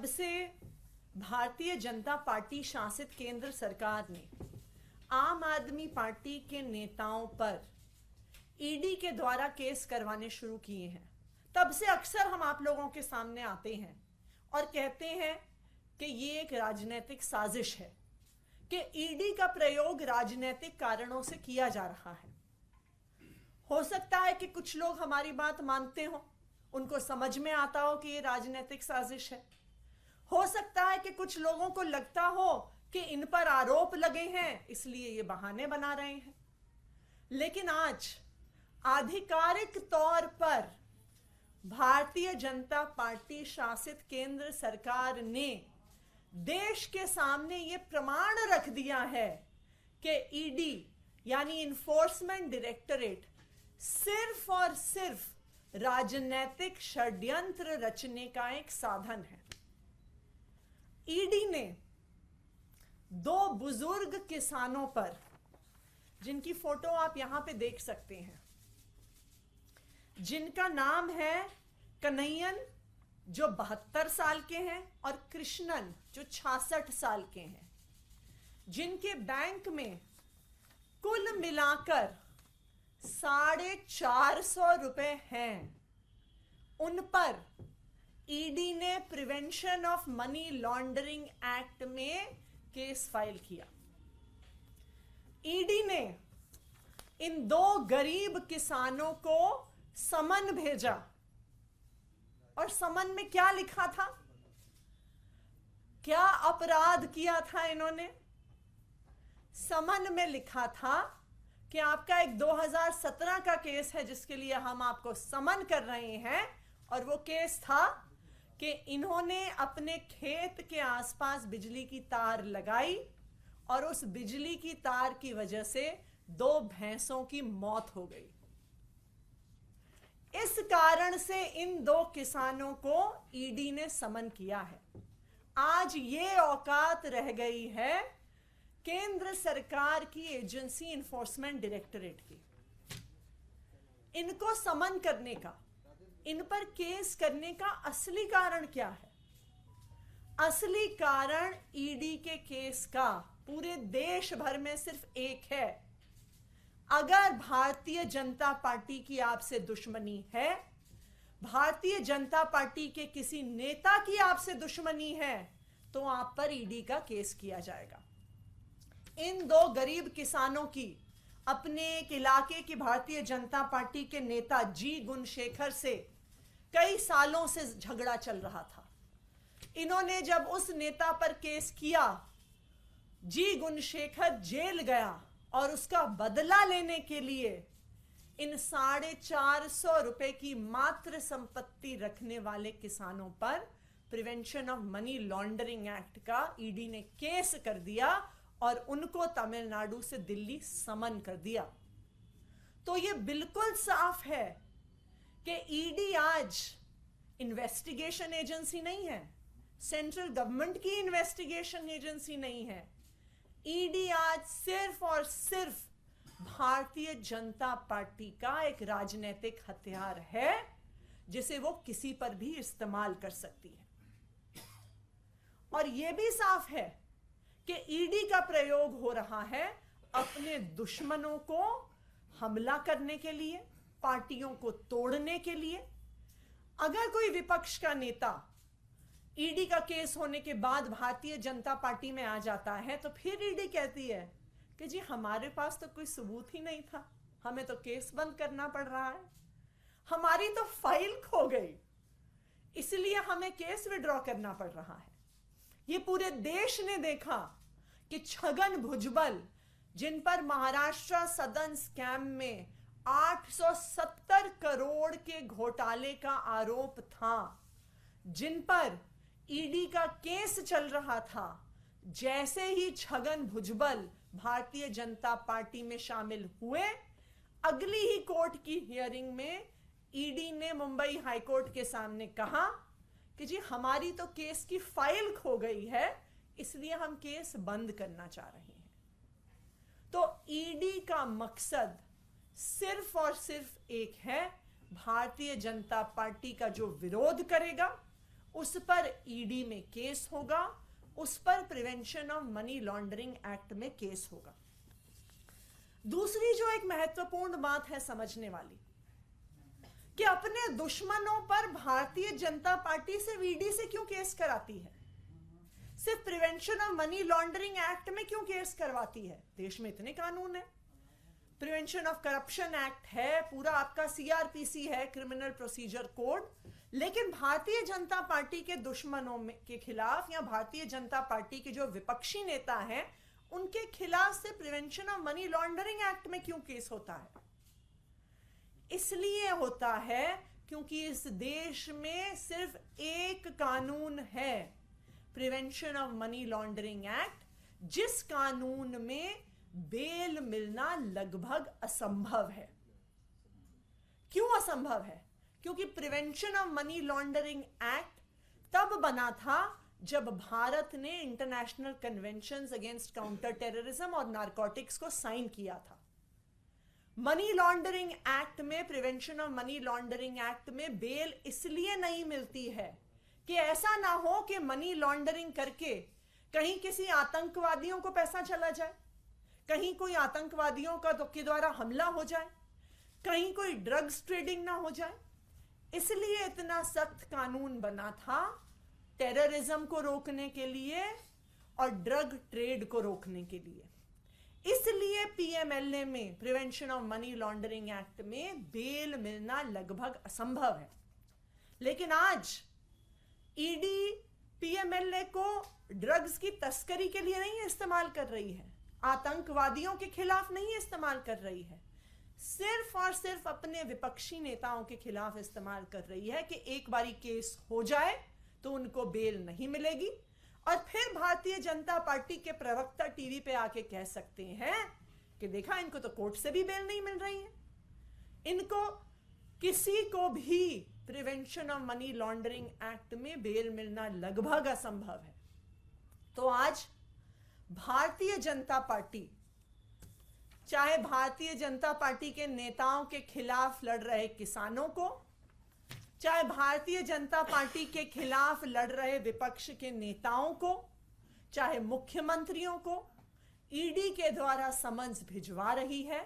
से भारतीय जनता पार्टी शासित केंद्र सरकार ने आम आदमी पार्टी के नेताओं पर ईडी के द्वारा केस करवाने शुरू किए हैं, तब से अक्सर हम आप लोगों के सामने आते हैं और कहते हैं कि ये एक राजनीतिक साजिश है, कि ईडी का प्रयोग राजनीतिक कारणों से किया जा रहा है। हो सकता है कि कुछ लोग हमारी बात मानते हो, उनको समझ में आता हो कि ये राजनीतिक साजिश है। हो सकता है कि कुछ लोगों को लगता हो कि इन पर आरोप लगे हैं, इसलिए ये बहाने बना रहे हैं। लेकिन आज आधिकारिक तौर पर भारतीय जनता पार्टी शासित केंद्र सरकार ने देश के सामने ये प्रमाण रख दिया है कि ईडी यानी इन्फोर्समेंट डायरेक्टरेट सिर्फ और सिर्फ राजनीतिक षड्यंत्र रचने का एक साधन है। ईडी ने दो बुजुर्ग किसानों पर, जिनकी फोटो आप यहां पे देख सकते हैं, जिनका नाम है कन्हैयन जो 72 साल के हैं और कृष्णन जो 66 साल के हैं, जिनके बैंक में कुल मिलाकर 450 रुपए हैं, उन पर ईडी ने prevention of money laundering act में केस फाइल किया। ईडी ने इन दो गरीब किसानों को समन भेजा और समन में क्या लिखा था, क्या अपराध किया था इन्होंने? समन में लिखा था कि आपका एक 2017 का केस है जिसके लिए हम आपको समन कर रहे हैं, और वो केस था कि इन्होंने अपने खेत के आसपास बिजली की तार लगाई और उस बिजली की तार की वजह से 2 भैंसों की मौत हो गई। इस कारण से इन 2 किसानों को ईडी ने समन किया है। आज ये औकात रह गई है केंद्र सरकार की एजेंसी इन्फोर्समेंट डायरेक्टरेट की, इनको समन करने का, इन पर केस करने का असली कारण क्या है? असली कारण ईडी के केस का पूरे देश भर में सिर्फ एक है। अगर भारतीय जनता पार्टी की आपसे दुश्मनी है, भारतीय जनता पार्टी के किसी नेता की आपसे दुश्मनी है, तो आप पर ईडी का केस किया जाएगा। इन 2 गरीब किसानों की अपने एक इलाके की भारतीय जनता पार्टी के नेता जी गुणशेखर से कई सालों से झगड़ा चल रहा था। इन्होंने जब उस नेता पर केस किया, जी गुणशेखर जेल गया और उसका बदला लेने के लिए इन 450 रुपए की मात्र संपत्ति रखने वाले किसानों पर prevention of money laundering act का ईडी ने केस कर दिया और उनको तमिलनाडु से दिल्ली समन कर दिया। तो यह बिल्कुल साफ है कि ईडी आज इन्वेस्टिगेशन एजेंसी नहीं है, सेंट्रल गवर्नमेंट की इन्वेस्टिगेशन एजेंसी नहीं है। ईडी आज सिर्फ और सिर्फ भारतीय जनता पार्टी का एक राजनीतिक हथियार है, जिसे वो किसी पर भी इस्तेमाल कर सकती है। और यह भी साफ है कि ईडी का प्रयोग हो रहा है अपने दुश्मनों को हमला करने के लिए, पार्टियों को तोड़ने के लिए। अगर कोई विपक्ष का नेता ईडी का केस होने के बाद भारतीय जनता पार्टी में आ जाता है, तो फिर ईडी कहती है कि जी हमारे पास तो कोई सबूत ही नहीं था, हमें तो केस बंद करना पड़ रहा है, हमारी तो फाइल खो गई, इसलिए हमें केस विड्रॉ करना पड़ रहा है। ये पूरे देश ने देखा कि छगन भुजबल, जिन पर महाराष्ट्र सदन स्कैम में 870 करोड़ के घोटाले का आरोप था, जिन पर ईडी का केस चल रहा था, जैसे ही छगन भुजबल भारतीय जनता पार्टी में शामिल हुए, अगली ही कोर्ट की हियरिंग में ईडी ने मुंबई हाईकोर्ट के सामने कहा कि जी हमारी तो केस की फाइल खो गई है, इसलिए हम केस बंद करना चाह रहे हैं। तो ईडी का मकसद सिर्फ और सिर्फ एक है, भारतीय जनता पार्टी का जो विरोध करेगा उस पर ईडी में केस होगा, उस पर prevention of money laundering act में केस होगा। दूसरी जो एक महत्वपूर्ण बात है समझने वाली, कि अपने दुश्मनों पर भारतीय जनता पार्टी से ईडी से क्यों केस कराती है, सिर्फ prevention of money laundering act में क्यों केस करवाती है? देश में इतने कानून है, प्रिवेंशन ऑफ करप्शन एक्ट है, पूरा आपका सीआरपीसी है, क्रिमिनल प्रोसीजर कोड, लेकिन भारतीय जनता पार्टी के दुश्मनों के खिलाफ या भारतीय जनता पार्टी के जो विपक्षी नेता हैं उनके खिलाफ से prevention of money laundering act में क्यों केस होता है? इसलिए होता है क्योंकि इस देश में सिर्फ एक कानून है, prevention of money laundering act, जिस कानून में बेल मिलना लगभग असंभव है। क्यों असंभव है? क्योंकि prevention of money laundering act तब बना था जब भारत ने international conventions against counter terrorism और नारकोटिक्स को साइन किया था। मनी लॉन्ड्रिंग एक्ट में, prevention of money laundering act में बेल इसलिए नहीं मिलती है कि ऐसा ना हो कि मनी लॉन्ड्रिंग करके कहीं किसी आतंकवादियों को पैसा चला जाए, कहीं कोई आतंकवादियों का के द्वारा हमला हो जाए, कहीं कोई ड्रग्स ट्रेडिंग ना हो जाए। इसलिए इतना सख्त कानून बना था टेररिज्म को रोकने के लिए और ड्रग ट्रेड को रोकने के लिए। इसलिए पीएमएलए में, prevention of money laundering act में बेल मिलना लगभग असंभव है। लेकिन आज ईडी पीएमएलए को ड्रग्स की तस्करी के लिए नहीं इस्तेमाल कर रही है, आतंकवादियों के खिलाफ नहीं इस्तेमाल कर रही है, सिर्फ और सिर्फ अपने विपक्षी नेताओं के खिलाफ इस्तेमाल कर रही है कि एक बारी केस हो जाए तो उनको बेल नहीं मिलेगी और फिर भारतीय जनता पार्टी के प्रवक्ता टीवी पे आके कह सकते हैं कि देखा, इनको तो कोर्ट से भी बेल नहीं मिल रही है। इनको किसी को भी prevention of money laundering act में बेल मिलना लगभग असंभव है। तो आज भारतीय जनता पार्टी, चाहे भारतीय जनता पार्टी के नेताओं के खिलाफ लड़ रहे किसानों को, चाहे भारतीय जनता पार्टी के खिलाफ लड़ रहे विपक्ष के नेताओं को, चाहे मुख्यमंत्रियों को, ईडी के द्वारा समन्स भिजवा रही है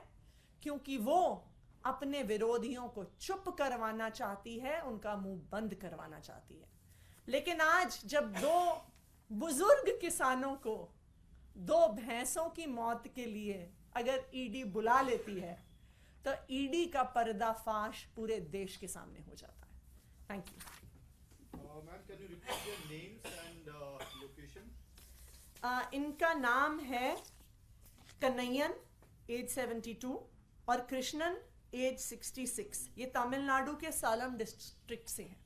क्योंकि वो अपने विरोधियों को चुप करवाना चाहती है, उनका मुंह बंद करवाना चाहती है। लेकिन आज जब दो बुजुर्ग किसानों को 2 भैंसों की मौत के लिए अगर ईडी बुला लेती है तो ईडी का पर्दाफाश पूरे देश के सामने हो जाता है। Thank you. Ma'am, can you repeat your names and location? इनका नाम है कन्हैयन, एज 72, और कृष्णन, एज 66। ये तमिलनाडु के सालम डिस्ट्रिक्ट से हैं।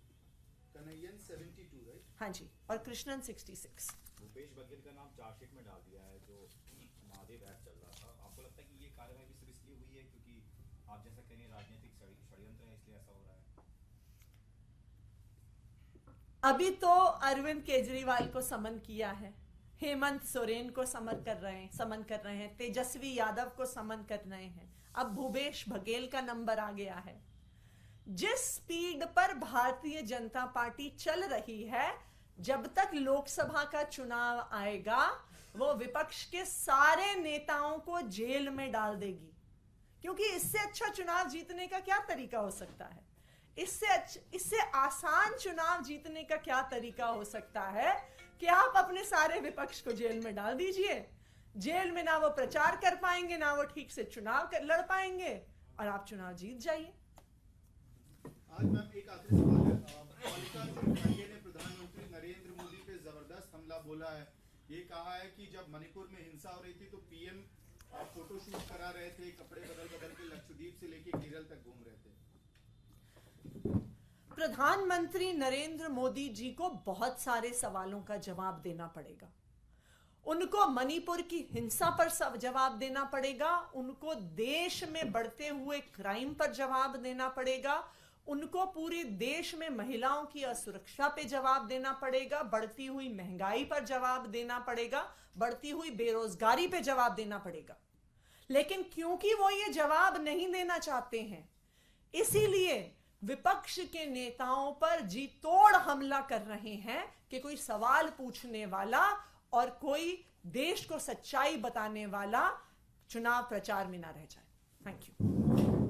कन्हैयन 72, राइट? हाँ जी, और कृष्णन 66। भूपेश बघेल का नाम चार्जशीट में डाल दिया है, जो महादेव ऐप चल रहा था। आपको लगता है कि ये कार्रवाई भी सिर्फ इसलिए हुई है क्योंकि आप जैसा कह रहे हैं राजनीतिक षड्यंत्र है, इसलिए ऐसा हो रहा है? अभी तो अरविंद केजरीवाल को समन किया है, हेमंत सोरेन को समन कर रहे हैं, तेजस्वी यादव को समन कर रहे हैं, अब भूपेश बघेल का नंबर आ गया है। जिस स्पीड पर भारतीय जनता पार्टी चल रही है, जब तक लोकसभा का चुनाव आएगा वो विपक्ष के सारे नेताओं को जेल में डाल देगी, क्योंकि इससे अच्छा चुनाव जीतने का क्या तरीका हो सकता है? इससे आसान चुनाव जीतने का क्या तरीका हो सकता है कि आप अपने सारे विपक्ष को जेल में डाल दीजिए। जेल में ना वो प्रचार कर पाएंगे, ना वो ठीक से चुनाव लड़ पाएंगे, और आप चुनाव जीत जाइए। आज मैम एक आखिरी सवाल है। मल्लिकार्जुन खड़गे ने प्रधानमंत्री नरेंद्र मोदी पे जबरदस्त हमला बोला है। ये कहा है कि जब मणिपुर में हिंसा हो रही थी तो पीएम फोटोशूट करा रहे थे, कपड़े बदल के लक्षद्वीप से लेके केरल तक घूम रहे थे। प्रधानमंत्री नरेंद्र मोदी जी को बहुत सारे सवालों का जवाब देना पड़ेगा। उनको मणिपुर की हिंसा पर जवाब देना पड़ेगा, उनको देश में बढ़ते हुए क्राइम पर जवाब देना पड़ेगा, उनको पूरे देश में महिलाओं की असुरक्षा पे जवाब देना पड़ेगा, बढ़ती हुई महंगाई पर जवाब देना पड़ेगा, बढ़ती हुई बेरोजगारी पे जवाब देना पड़ेगा। लेकिन क्योंकि वो ये जवाब नहीं देना चाहते हैं, इसीलिए विपक्ष के नेताओं पर जी तोड़ हमला कर रहे हैं कि कोई सवाल पूछने वाला और कोई देश को सच्चाई बताने वाला चुनाव प्रचार में ना रह जाए। Thank you.